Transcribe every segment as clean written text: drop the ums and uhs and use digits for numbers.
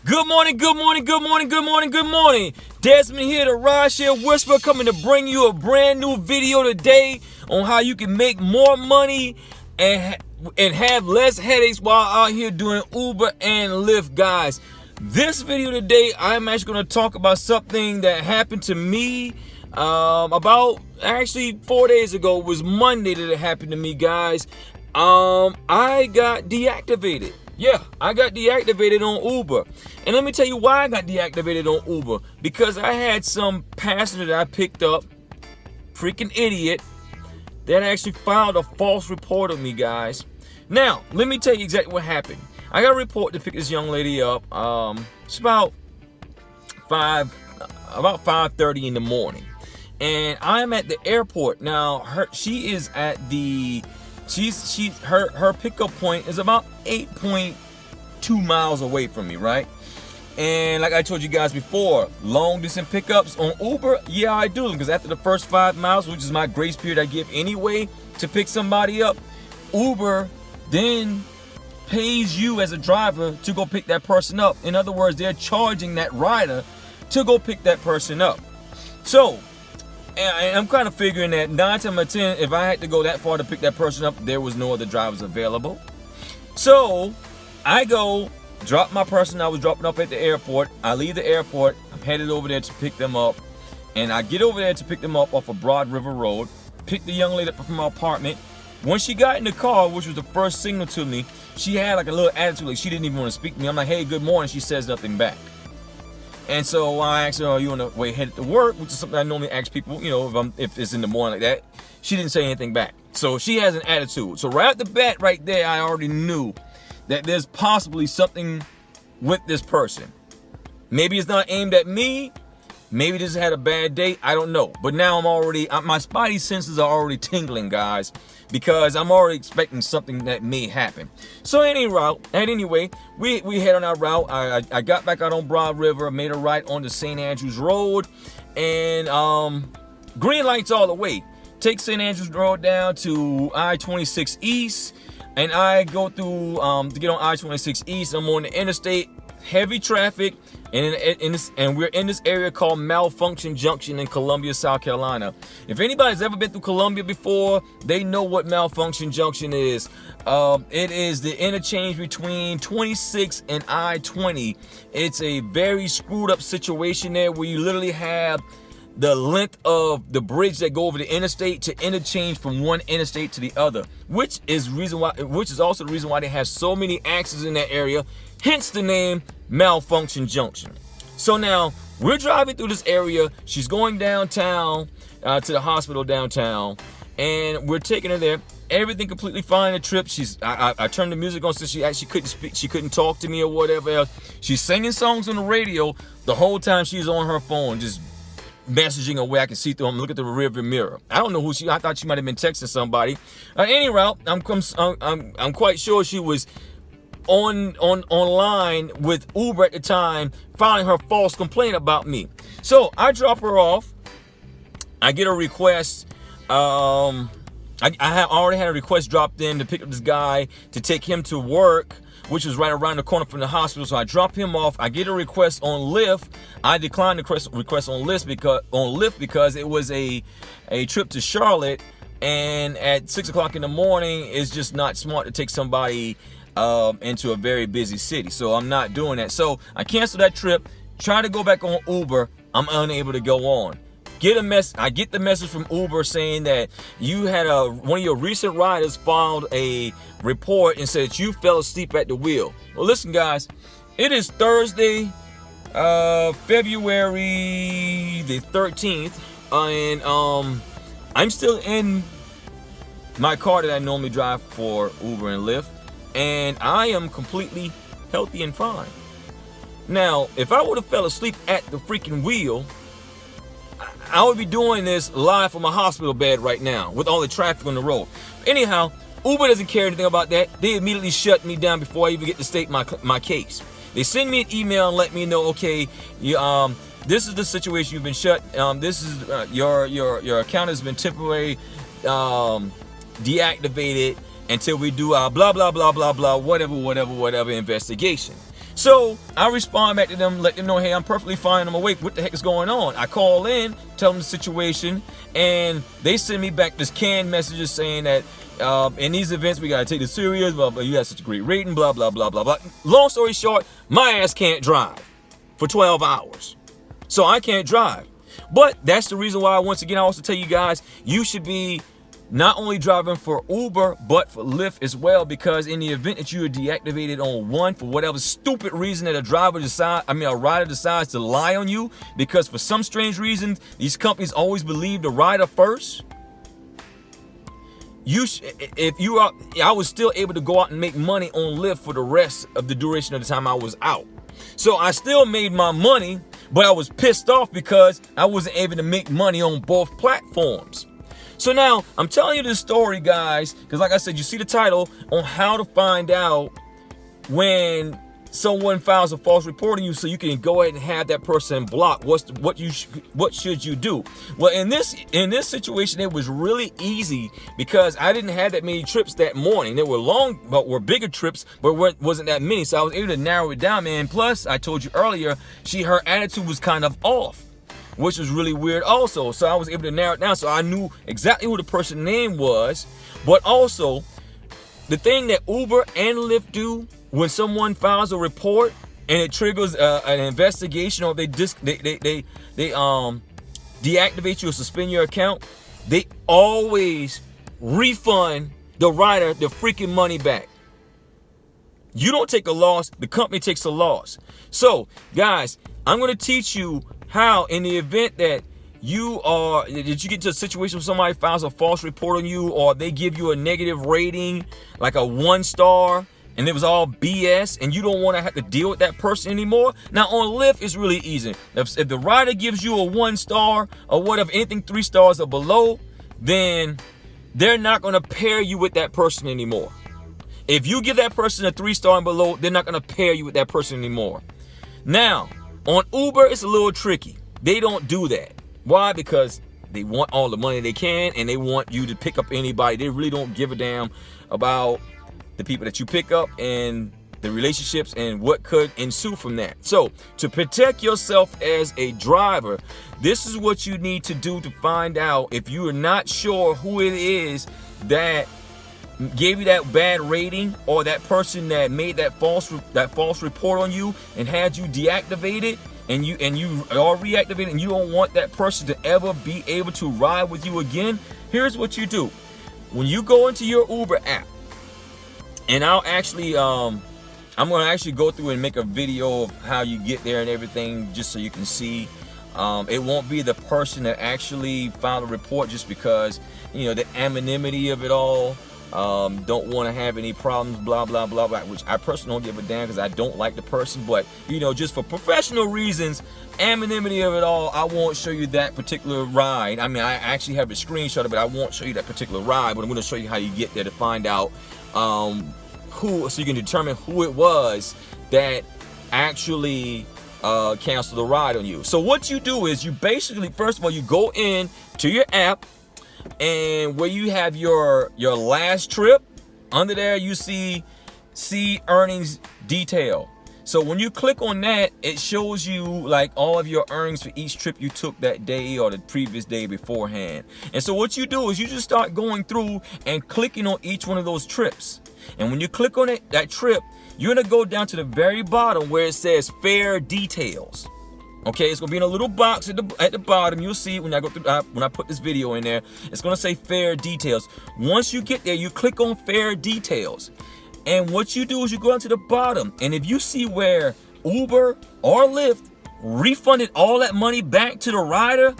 Good morning, good morning, good morning, good morning, good morning. Desmond here, the Rideshare Whisperer, coming to bring you a brand new video today on how you can make more money and have less headaches while out here doing Uber and Lyft, guys. This video today, I'm actually going to talk about something that happened to me about 4 days ago. It was Monday that it happened to me, guys. I got deactivated. Yeah, I got deactivated on Uber. And let me tell you why I got deactivated on Uber. Because I had some passenger that I picked up, freaking idiot, that actually filed a false report on me, guys. Now, let me tell you exactly what happened. I got a report to pick this young lady up. It's about 5:30 in the morning. And I'm at the airport. Now, her pickup point is about 8.2 miles away from me, right? And like I told you guys before, long distance pickups on Uber, yeah, I do them, because after the first 5 miles, which is my grace period I give anyway to pick somebody up, Uber then pays you as a driver to go pick that person up. In other words, they're charging that rider to go pick that person up. So and I'm kind of figuring that 9 times out of 10, if I had to go that far to pick that person up, there was no other drivers available. So I go drop my person I was dropping off at the airport. I leave the airport. I'm headed over there to pick them up. And I get over there to pick them up off of Broad River Road. Pick the young lady up from my apartment. When she got in the car, which was the first signal to me, she had like a little attitude, like she didn't even want to speak to me. I'm like, hey, good morning. She says nothing back. And so I asked her, are you on the way headed to work? Which is something I normally ask people, you know, if it's in the morning like that. She didn't say anything back. So she has an attitude. So right off the bat, right there, I already knew that there's possibly something with this person. Maybe it's not aimed at me. Maybe this had a bad day. I don't know. But now my spidey senses are already tingling, guys, because I'm already expecting something that may happen. So anyway, we head on our route. I got back out on Broad River, made a right onto St. Andrews Road, and green lights all the way. Take St. Andrews Road down to I-26 East, and I go through to get on I-26 East. I'm on the interstate, heavy traffic, and we're in this area called Malfunction Junction in Columbia, South Carolina. If anybody's ever been through Columbia before, they know what Malfunction Junction is. It is the interchange between 26 and I-20. It's a very screwed up situation there where you literally have the length of the bridge that go over the interstate to interchange from one interstate to the other, which is also the reason why they have so many accidents in that area, hence the name Malfunction Junction. So now we're driving through this area. She's going downtown to the hospital downtown, and we're taking her there. Everything completely fine. The trip. I turned the music on so she actually couldn't speak. She couldn't talk to me or whatever else. She's singing songs on the radio the whole time she's on her phone, just messaging away. I can see through them. Look at the rearview mirror. I don't know who she. I thought she might have been texting somebody. Any route, I'm quite sure she was online with Uber at the time, filing her false complaint about me. So I drop her off. I get a request. I have already had a request dropped in to pick up this guy to take him to work, which was right around the corner from the hospital. So I drop him off. I get a request on Lyft. I declined the request on Lyft because it was a trip to Charlotte, and at 6 o'clock in the morning, it's just not smart to take somebody into a very busy city. So I'm not doing that. So I canceled that trip. Try to go back on Uber. I'm unable to go on. I get the message from Uber saying that you had one of your recent riders filed a report and said you fell asleep at the wheel. Well, listen, guys, it is Thursday, February the 13th, and I'm still in my car that I normally drive for Uber and Lyft, and I am completely healthy and fine. Now, if I would have fell asleep at the freaking wheel, I would be doing this live from a hospital bed right now with all the traffic on the road. Anyhow, Uber doesn't care anything about that. They immediately shut me down before I even get to state my case. They send me an email and let me know, okay, this is the situation. You've been shut. This is your account has been temporarily deactivated until we do our blah blah blah blah blah whatever investigation. So I respond back to them, let them know, hey, I'm perfectly fine, I'm awake. What the heck is going on? I call in, tell them the situation, and they send me back this canned messages saying that in these events we gotta take this serious, blah blah. You have such a great rating, blah blah blah blah blah. Long story short, my ass can't drive for 12 hours, so I can't drive. But that's the reason why, once again, I also tell you guys, you should be not only driving for Uber, but for Lyft as well, because in the event that you are deactivated on one for whatever stupid reason that a rider decides to lie on you, because for some strange reason, these companies always believe the rider first. I was still able to go out and make money on Lyft for the rest of the duration of the time I was out. So I still made my money, but I was pissed off because I wasn't able to make money on both platforms. So now I'm telling you this story, guys, because like I said, you see the title on how to find out when someone files a false report on you, so you can go ahead and have that person blocked. What should you do? Well, in this situation, it was really easy because I didn't have that many trips that morning. They were long, but were bigger trips, but wasn't that many. So I was able to narrow it down, man. Plus, I told you earlier, her attitude was kind of off, which was really weird also. So I was able to narrow it down, so I knew exactly who the person's name was. But also, the thing that Uber and Lyft do when someone files a report and it triggers an investigation, or they deactivate you or suspend your account, they always refund the rider the freaking money back. You don't take a loss, the company takes a loss. So, guys, I'm going to teach you how, in the event that you get to a situation where somebody files a false report on you, or they give you a negative rating, like a 1 star, and it was all BS, and you don't want to have to deal with that person anymore. Now on Lyft, it's really easy. If the rider gives you a 1 star or whatever, anything 3 stars or below, then they're not going to pair you with that person anymore. If you give that person a 3 star and below, they're not going to pair you with that person anymore. Now, on Uber, it's a little tricky. They don't do that. Why? Because they want all the money they can, and they want you to pick up anybody. They really don't give a damn about the people that you pick up and the relationships and what could ensue from that. So, to protect yourself as a driver, this is what you need to do to find out if you are not sure who it is that gave you that bad rating, or that person that made that false report on you and had you deactivated, and you are reactivated, and you don't want that person to ever be able to ride with you again. Here's what you do. When you go into your Uber app, and I'm going to actually go through and make a video of how you get there and everything, just so you can see. It won't be the person that actually filed a report, just because, the anonymity of it all. Don't want to have any problems, blah blah blah blah, which I personally don't give a damn, because I don't like the person. But just for professional reasons, anonymity of it all, I won't show you that particular ride. I mean, I actually have a screenshot of it. I won't show you that particular ride, but I'm going to show you how you get there to find out so you can determine who it was that actually canceled the ride on you. So what you do is, you basically, first of all, you go in to your app, and where you have your last trip, under there you see earnings detail. So when you click on that, it shows you like all of your earnings for each trip you took that day or the previous day beforehand. And so what you do is you just start going through and clicking on each one of those trips. And when you click on that trip, you're gonna go down to the very bottom where it says fare details. Okay, it's gonna be in a little box at the bottom. You'll see when I go through when I put this video in there. It's gonna say fare details. Once you get there, you click on fare details, and what you do is you go down to the bottom, and if you see where Uber or Lyft refunded all that money back to the rider,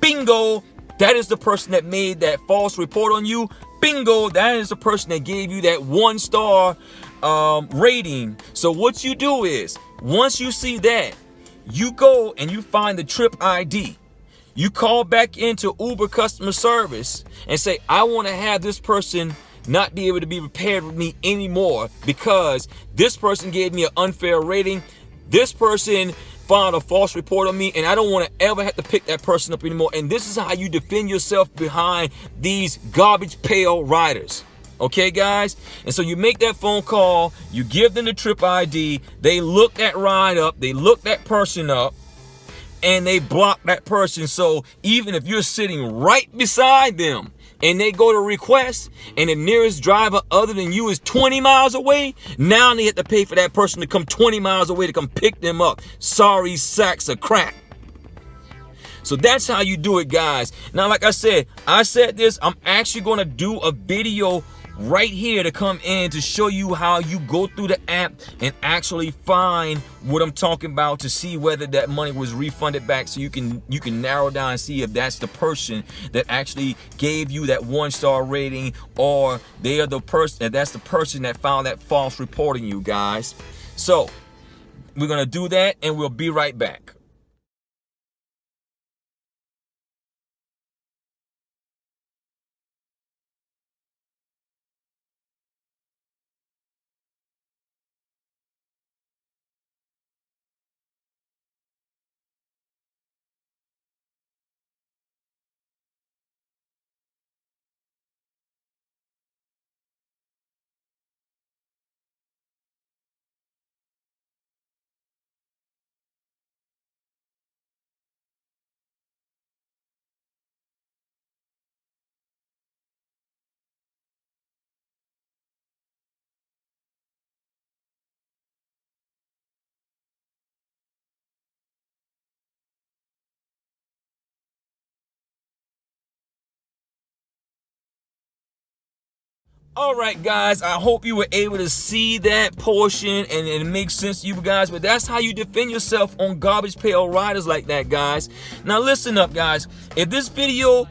bingo, that is the person that made that false report on you. Bingo, that is the person that gave you that 1 star rating. So what you do is, once you see that, you go and you find the trip ID. You call back into Uber customer service and say, I want to have this person not be able to be paired with me anymore, because this person gave me an unfair rating. This person filed a false report on me, and I don't want to ever have to pick that person up anymore. And this is how you defend yourself behind these garbage pail riders. Okay, guys? And so you make that phone call, you give them the trip ID, they look that ride up, they look that person up, and they block that person. So even if you're sitting right beside them and they go to request and the nearest driver other than you is 20 miles away, now they have to pay for that person to come 20 miles away to come pick them up. Sorry sacks of crap. So that's how you do it, guys. Now, like I said this, I'm actually going to do a video right here to come in to show you how you go through the app and actually find what I'm talking about to see whether that money was refunded back, so you can narrow down and see if that's the person that actually gave you that 1-star rating, or they are the person that's the person that found that false reporting you, guys. So we're going to do that and we'll be right back. All right, guys, I hope you were able to see that portion and it makes sense to you guys, but that's how you defend yourself on garbage pail riders like that, guys. Now listen up, guys. If this video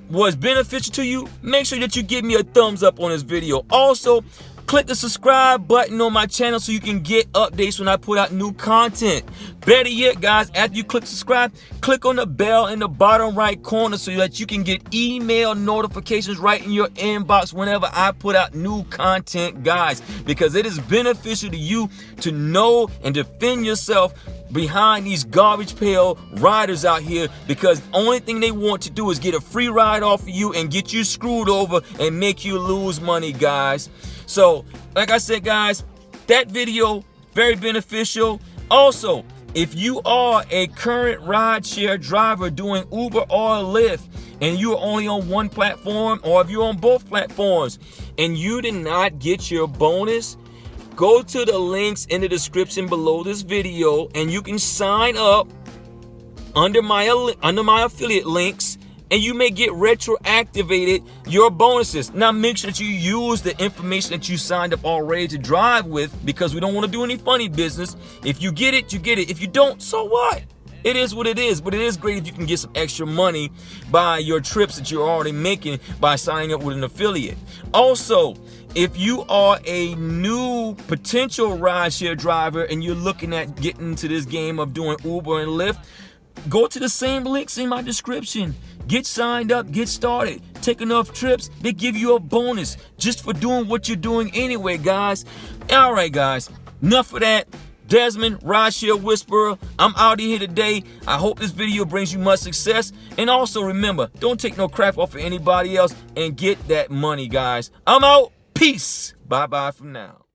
was beneficial to you, make sure that you give me a thumbs up on this video. Also, click the subscribe button on my channel so you can get updates when I put out new content. Better yet, guys, after you click subscribe, click on the bell in the bottom right corner so that you can get email notifications right in your inbox whenever I put out new content, guys, because it is beneficial to you to know and defend yourself behind these garbage pail riders out here, because the only thing they want to do is get a free ride off of you and get you screwed over and make you lose money, guys. So like I said, guys, that video very beneficial. Also, if you are a current rideshare driver doing Uber or Lyft and you're only on one platform, or if you're on both platforms and you did not get your bonus, go to the links in the description below this video and you can sign up under my affiliate links, and you may get retroactivated your bonuses. Now make sure that you use the information that you signed up already to drive with, because we don't want to do any funny business. If you get it, you get it. If you don't, so what? It is what it is, but it is great if you can get some extra money by your trips that you're already making by signing up with an affiliate. Also, if you are a new potential rideshare driver and you're looking at getting into this game of doing Uber and Lyft, go to the same links in my description. Get signed up, get started. Take enough trips, they give you a bonus just for doing what you're doing anyway, guys. All right, guys, enough of that. Desmond, Rideshare Whisperer, I'm out of here today. I hope this video brings you much success. And also remember, don't take no crap off of anybody else and get that money, guys. I'm out. Peace. Bye-bye for now.